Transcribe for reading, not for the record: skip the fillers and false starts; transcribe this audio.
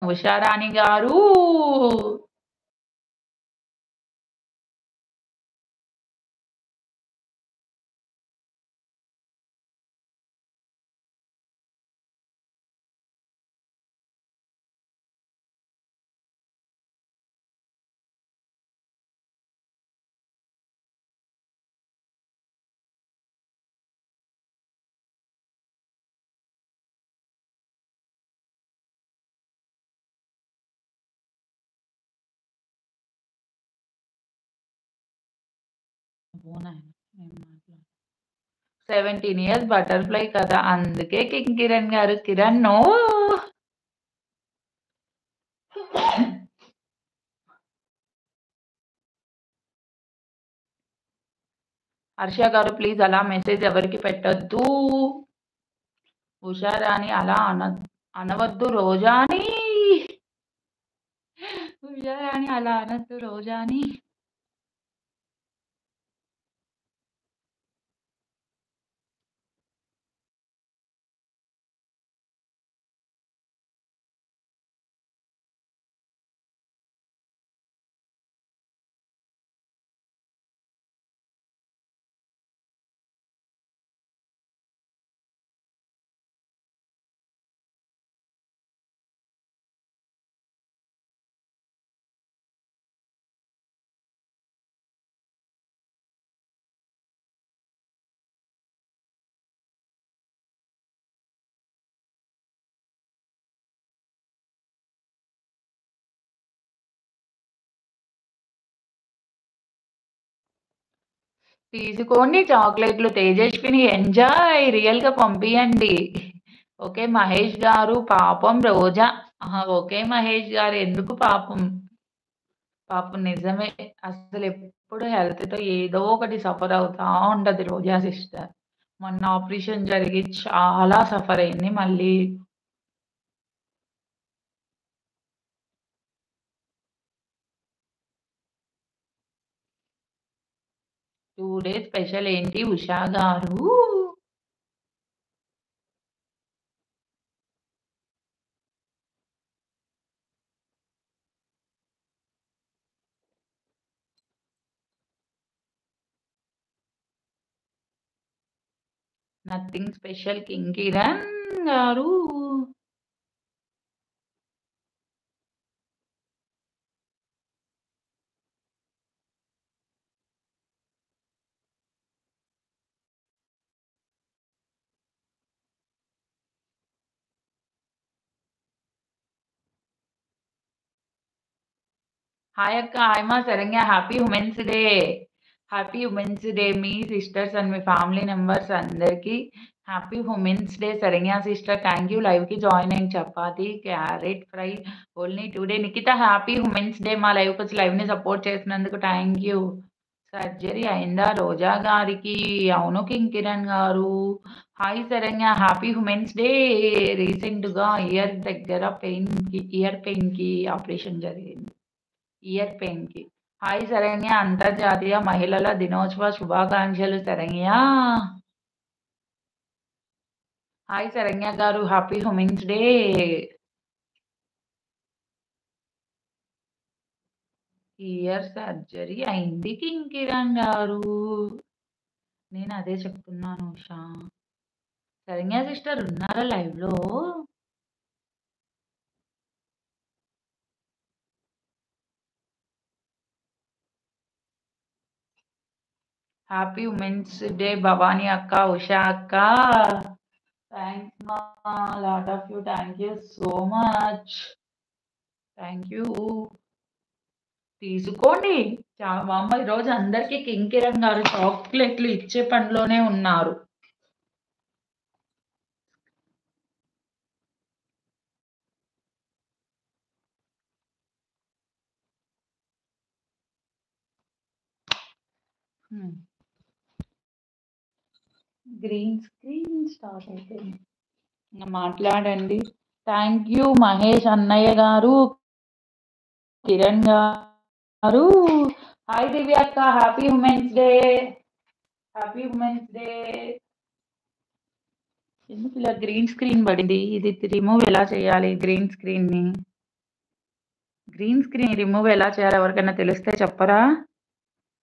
ఉషారాణి గారు. అబ్బో నాయనా! ఏం మాట్లాడు 17 ఇయర్స్ బటర్‌ఫ్లై కదా! అందుకే కిరణ్ గారు. కిరణ్ నో. హర్ష గారు ప్లీజ్ అలా మెసేజ్ ఎవరికీ పెట్టొద్దు. ఉషారాణి అలా అనవద్దు రోజాని. ఉషారాణి అలా అనొద్దు రోజాని. తీసుకోండి చాక్లెట్‌లు. తేజస్విని ఎంజాయ్. రియల్‌గా పంపియండి. ఓకే. మహేష్ గారు పాపం రోజా. ఆహా! ఓకే. మహేష్ గారు ఎందుకు పాపం? పాపం నిజమే. అసలెప్పుడు హెల్త్‌తో ఏదో ఒకటి సఫర్ అవుతా ఉంటది రోజా సిస్టర్. మొన్న ఆపరేషన్ జరిగి చాలా సఫర్ అయింది. మళ్ళీ 2 డేస్ స్పెషల్ ఏంటి ఉషా గారు? Nothing special Kiran garu. Hi అక్క. హాయ్ మా Sharanya. Happy women's day. Happy women's day. మీ సిస్టర్స్ అండ్ మీ ఫ్యామిలీ మెంబర్స్ అందరికి happy women's day. Sharanya sister thank you లైవ్‌కి జాయిన్ అయ్యి chapati, carrot fry only today. Nikhita happy women's day. మా లైవ్‌కొచ్చి లైవ్‌ని సపోర్ట్ చేసినందుకు థ్యాంక్ యూ. సర్జరీ అయిందా రోజా గారికి? అవును Kiran garu. Hi Sharanya. Happy women's day. రీసెంట్‌గా ఇయర్ పెయిన్‌కి ఆపరేషన్ జరిగింది. ఇయర్ పెయిన్‌కి. హాయ్ శరణ్య. అంతర్జాతీయ మహిళల దినోత్సవ శుభాకాంక్షలు శరణ్య. హాయ్ శరణ్య గారు. Happy women's day. Year surgery అయింది కిరణ్ గారు. నేను అదే చెప్తున్నాను ఉషా. శరణ్య సిస్టర్ ఉన్నారా లైవ్‌లో? హ్యాపీ ఉమెన్స్ డే భవాని అక్క, ఉషా అక్క. థాంక్స్ మా. Lot of you. Thank you so much. Thank you. తీసుకోండి. వామ్మో! ఈరోజు అందరికి కిరణ్ గారు చాక్లెట్‌లు ఇచ్చే పనిలోనే ఉన్నారు. హ్మ్. గ్రీన్ స్క్రీన్ స్టార్ట్ అయిపోయింది. ఇంగ మాట్లాడండి. థాంక్ యూ మహేష్ అన్నయ్య గారు, కిరణ్ గారు. హాయ్ దివ్య అక్క. Happy women's day. Happy women's day. ఎందుకు ఇలా గ్రీన్ స్క్రీన్ పడింది? ఇది రిమూవ్ ఎలా చేయాలి గ్రీన్ స్క్రీన్‌ని? గ్రీన్ స్క్రీన్ రిమూవ్ ఎలా చేయాలో ఎవరికైనా తెలిస్తే చెప్పరా?